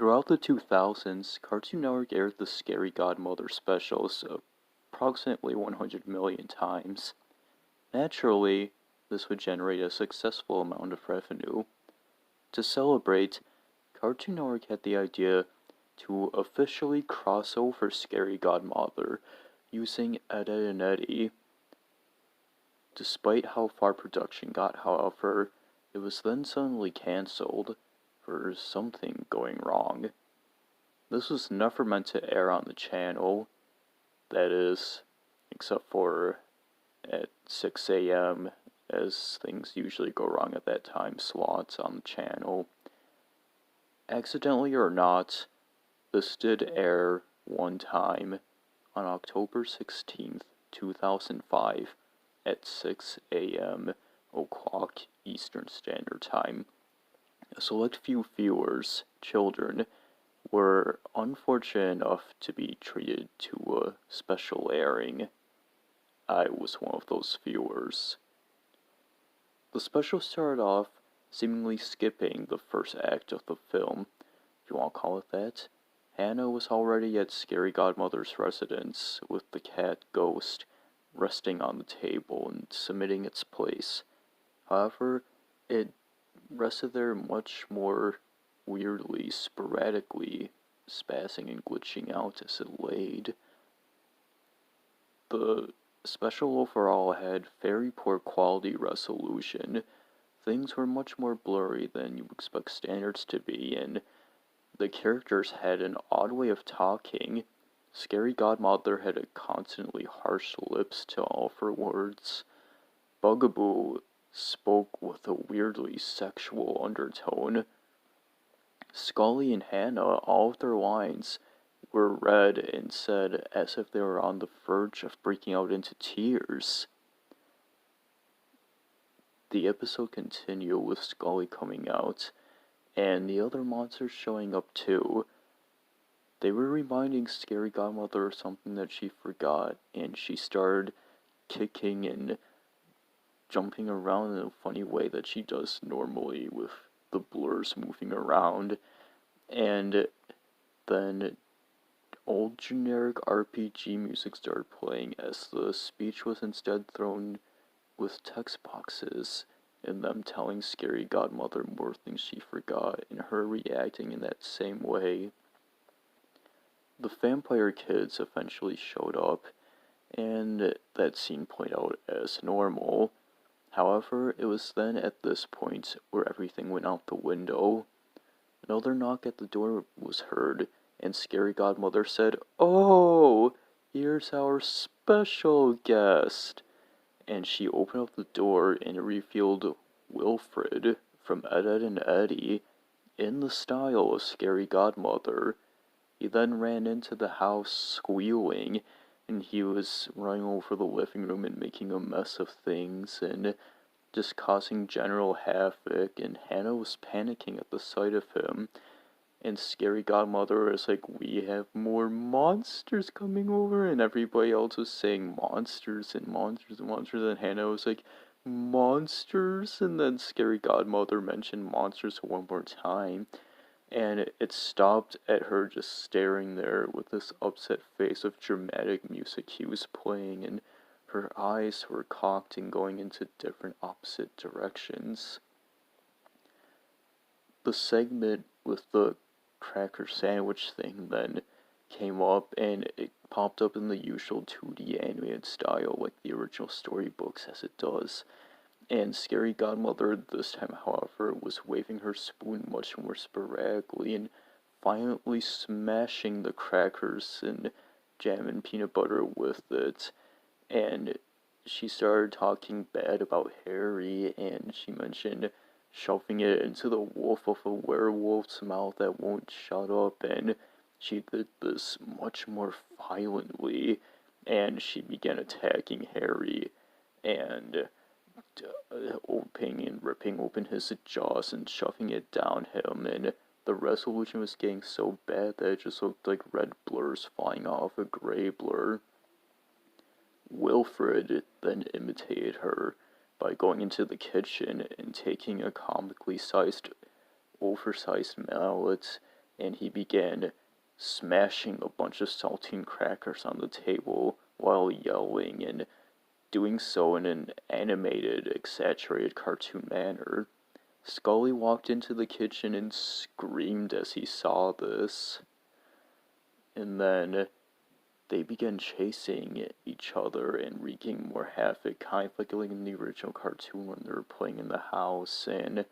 Throughout the 2000s, Cartoon Network aired the Scary Godmother specials approximately 100 million times. Naturally, this would generate a successful amount of revenue. To celebrate, Cartoon Network had the idea to officially cross over Scary Godmother using Eddy and Eddy. Despite how far production got, however, it was then suddenly cancelled for something going wrong. This was never meant to air on the channel, that is, except for at 6 a.m., as things usually go wrong at that time slots on the channel. Accidentally or not, this did air one time on October 16th, 2005 at 6 a.m. o'clock Eastern Standard Time. A select few viewers, children, were unfortunate enough to be treated to a special airing. I was one of those viewers. The special started off seemingly skipping the first act of the film, if you want to call it that. Hannah was already at Scary Godmother's residence, with the cat Ghost resting on the table and submitting its place. However, it rested there much more weirdly, sporadically, spazzing and glitching out as it laid. The special overall had very poor quality resolution. Things were much more blurry than you expect standards to be, and the characters had an odd way of talking. Scary Godmother had a constantly harsh lips to all of her words. Bugaboo spoke with a weirdly sexual undertone. Scully and Hannah, all of their lines were read and said as if they were on the verge of breaking out into tears. The episode continued with Scully coming out, and the other monsters showing up too. They were reminding Scary Godmother of something that she forgot, and she started kicking and jumping around in a funny way that she does normally with the blurs moving around. And then old generic RPG music started playing as the speech was instead thrown with text boxes and them telling Scary Godmother more things she forgot and her reacting in that same way. The vampire kids eventually showed up, and that scene played out as normal. However, it was then at this point where everything went out the window. Another knock at the door was heard, and Scary Godmother said, "Oh, here's our special guest." And she opened up the door and revealed Wilfred from Ed, Edd and Eddy in the style of Scary Godmother. He then ran into the house squealing, and he was running over the living room and making a mess of things and just causing general havoc, and Hannah was panicking at the sight of him. And Scary Godmother is like, "We have more monsters coming over," and everybody else was saying monsters and monsters and monsters, and Hannah was like, "Monsters?" And then Scary Godmother mentioned monsters one more time, and it stopped at her just staring there with this upset face of dramatic music cues playing, and her eyes were cocked and going into different opposite directions. The segment with the cracker sandwich thing then came up, and it popped up in the usual 2D animated style like the original storybooks as it does. And Scary Godmother this time, however, was waving her spoon much more sporadically and violently smashing the crackers and jam and peanut butter with it. And she started talking bad about Harry, and she mentioned shoving it into the wolf of a werewolf's mouth that won't shut up, and she did this much more violently, and she began attacking Harry, and opening and ripping open his jaws and shoving it down him, and the resolution was getting so bad that it just looked like red blurs flying off a gray blur. Wilfred then imitated her by going into the kitchen and taking a comically sized, oversized mallet and he began smashing a bunch of saltine crackers on the table while yelling and doing so in an animated, exaggerated cartoon manner. Scully walked into the kitchen and screamed as he saw this. And then they began chasing each other and wreaking more havoc, kind of like in the original cartoon when they were playing in the house. And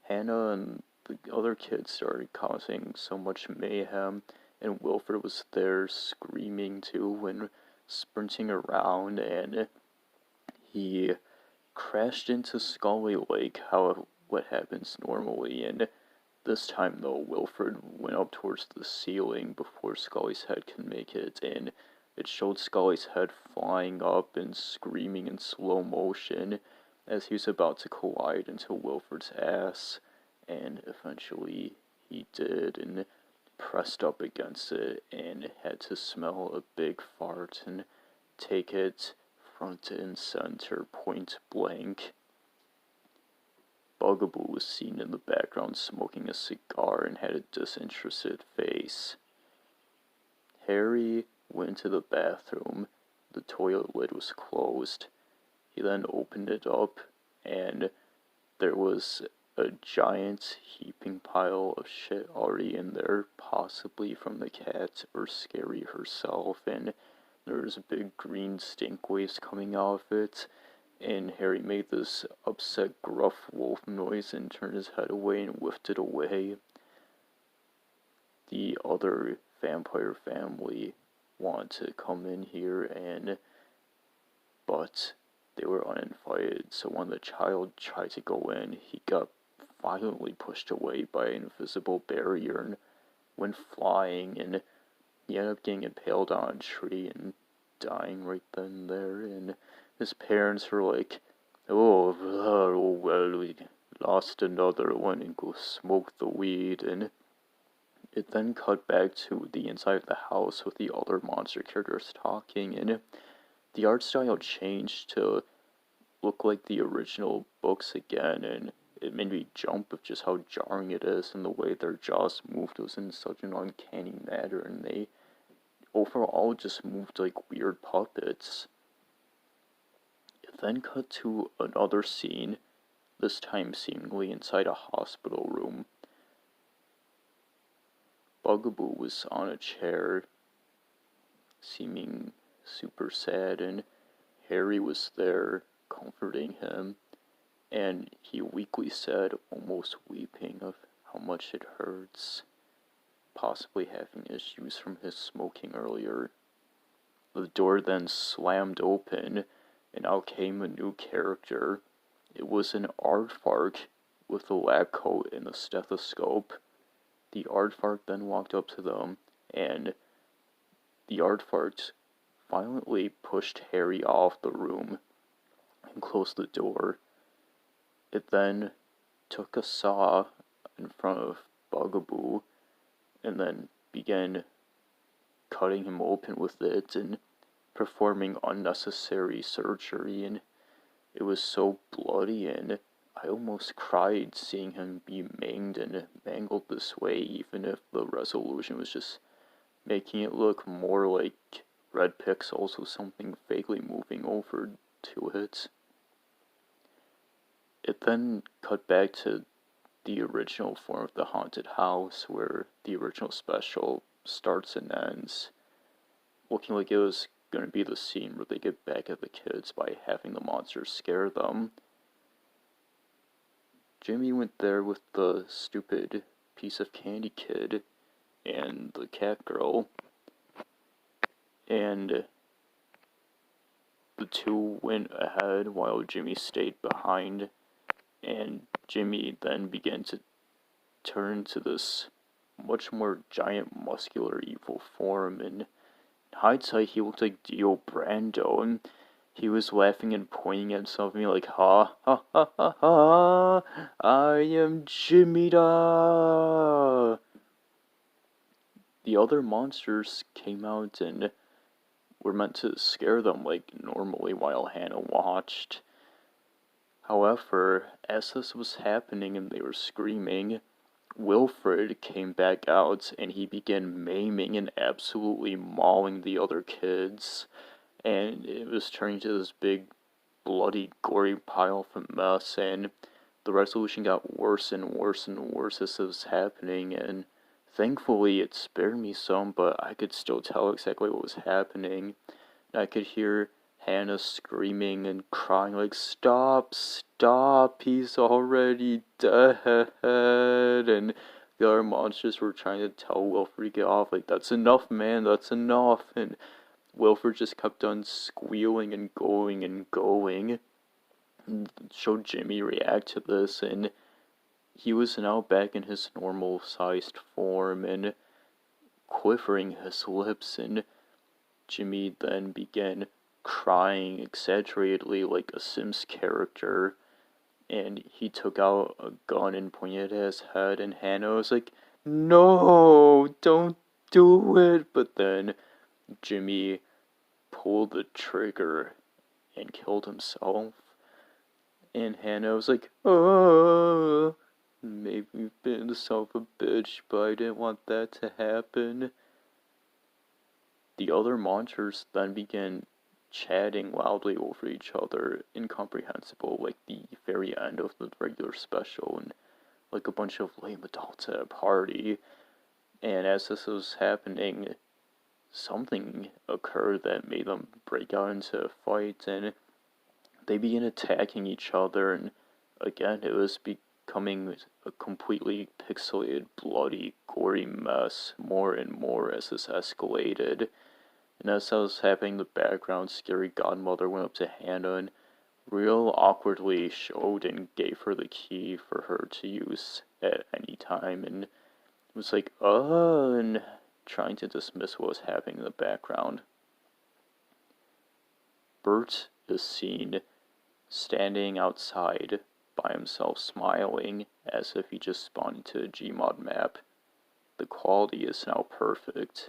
Hannah and the other kids started causing so much mayhem, and Wilfred was there screaming too and sprinting around, and he crashed into Scully like what happens normally, and this time though Wilfred went up towards the ceiling before Scully's head can make it, and it showed Scully's head flying up and screaming in slow motion as he was about to collide into Wilfred's ass, and eventually he did, and pressed up against it and had to smell a big fart and take it front and center, point blank. Bugaboo was seen in the background smoking a cigar and had a disinterested face. Harry went to the bathroom. The toilet lid was closed. He then opened it up, and there was a giant heaping pile of shit already in there, possibly from the cat or Scary herself, and there was big green stink waves coming out of it, and Harry made this upset gruff wolf noise and turned his head away and whiffed it away. The other vampire family wanted to come in here, but they were uninvited, so when the child tried to go in, he got violently pushed away by an invisible barrier and went flying, and he ended up getting impaled on a tree and dying right then and there, and his parents were like, oh well, we lost another one, and go smoke the weed, and it then cut back to the inside of the house with the other monster characters talking, and the art style changed to look like the original books again, and it made me jump of just how jarring it is, and the way their jaws moved was in such an uncanny manner, and they overall just moved like weird puppets. It then cut to another scene, this time seemingly inside a hospital room. Bugaboo was on a chair, seeming super sad, and Harry was there, comforting him, and he weakly said, almost weeping, of how much it hurts, possibly having issues from his smoking earlier. The door then slammed open, and out came a new character. It was an aardvark with a lab coat and a stethoscope. The aardvark then walked up to them, and the aardvark violently pushed Harry off the room and closed the door. It then took a saw in front of Bugaboo and then began cutting him open with it and performing unnecessary surgery, and it was so bloody, and I almost cried seeing him be maimed and mangled this way, even if the resolution was just making it look more like red pixels with something vaguely moving over to it. It then cut back to the original form of the haunted house, where the original special starts and ends, looking like it was going to be the scene where they get back at the kids by having the monsters scare them. Jimmy went there with the stupid piece of candy kid and the cat girl, and the two went ahead while Jimmy stayed behind, and Jimmy then began to turn into this much more giant, muscular, evil form, and in hindsight, he looked like Dio Brando, and he was laughing and pointing at himself and being like, ha ha ha ha ha, I am Jimmy da. The other monsters came out and were meant to scare them like normally while Hannah watched. However, as this was happening and they were screaming, Wilfred came back out and he began maiming and absolutely mauling the other kids, and it was turning to this big, bloody, gory pile of mess, and the resolution got worse and worse and worse as it was happening, and thankfully it spared me some, but I could still tell exactly what was happening. I could hear Hannah screaming and crying like, "Stop, stop, he's already dead," and the other monsters were trying to tell Wilfred to get off, like, "That's enough, man, that's enough," and Wilfred just kept on squealing and going and going. And showed Jimmy react to this, and he was now back in his normal-sized form and quivering his lips, and Jimmy then began crying exaggeratedly like a Sims character, and he took out a gun and pointed it at his head, and Hannah was like, "No, don't do it," but then Jimmy pulled the trigger and killed himself, and Hannah was like, "Oh, maybe you've been son of a bitch, but I didn't want that to happen." The other monsters then began chatting loudly over each other, incomprehensible, like the very end of the regular special, and like a bunch of lame adults at a party. And as this was happening, something occurred that made them break out into a fight, and they began attacking each other, and again, it was becoming a completely pixelated, bloody, gory mess more and more as this escalated. And as that was happening in the background, Scary Godmother went up to Hannah and real awkwardly showed and gave her the key for her to use at any time, and was like, and trying to dismiss what was happening in the background. Bert is seen standing outside by himself, smiling as if he just spawned into a Gmod map. The quality is now perfect.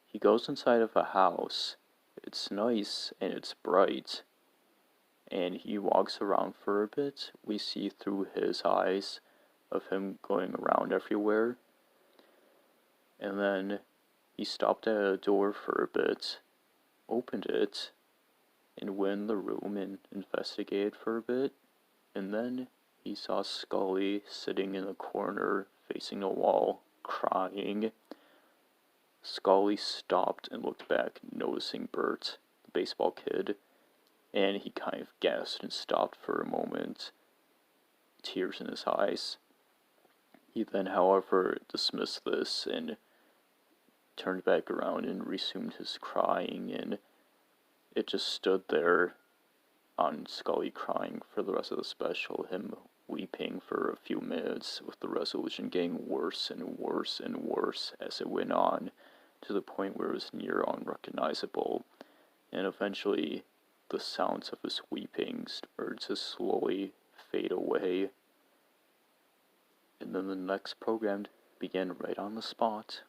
He goes inside of a house. It's nice and it's bright. And he walks around for a bit. We see through his eyes of him going around everywhere. And then he stopped at a door for a bit, opened it, and went in the room and investigated for a bit. And then he saw Scully sitting in a corner facing the wall, crying. Scully stopped and looked back, noticing Bert, the baseball kid, and he kind of gasped and stopped for a moment, tears in his eyes. He then, however, dismissed this and turned back around and resumed his crying, and it just stood there on Scully crying for the rest of the special, him weeping for a few minutes, with the resolution getting worse and worse and worse as it went on, to the point where it was near unrecognizable, and eventually the sounds of his weeping started to slowly fade away, and then the next program began right on the spot.